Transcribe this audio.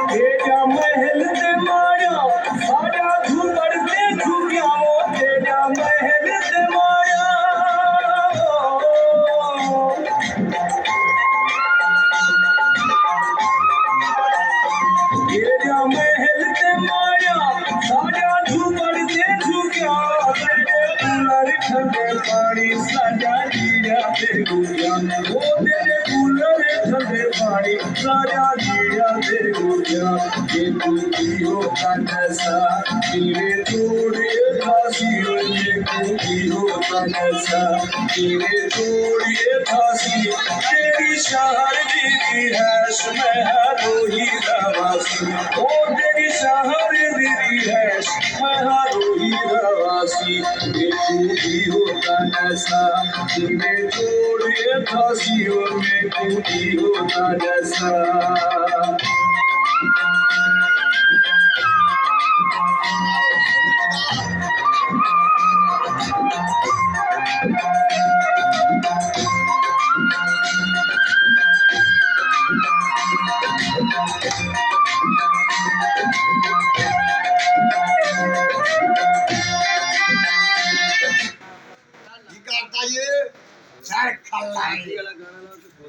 तेरा महल ते माया सारा झूमर ते झुकियाओ तेरा महल ते माया तेरा महल ते माया सारा झूमर ते झुकियाओ तेरे कूलर ठंडे पानी सारा जिया ते गुड़िया ओ तेरे कूलर ठंडे पानी सारा जिया ते गुड़िया ये तू पियो का नशा तेरे तोड़िए फांसी ये तू पियो का नशा तेरे तोड़िए फांसी तेरी शहर की हैश में रोही रवासी ओ तेरी शहर की हैश में रोही रवासी ये तू पियो का नशा तेरे तोड़िए फांसी में तू पियो का नशा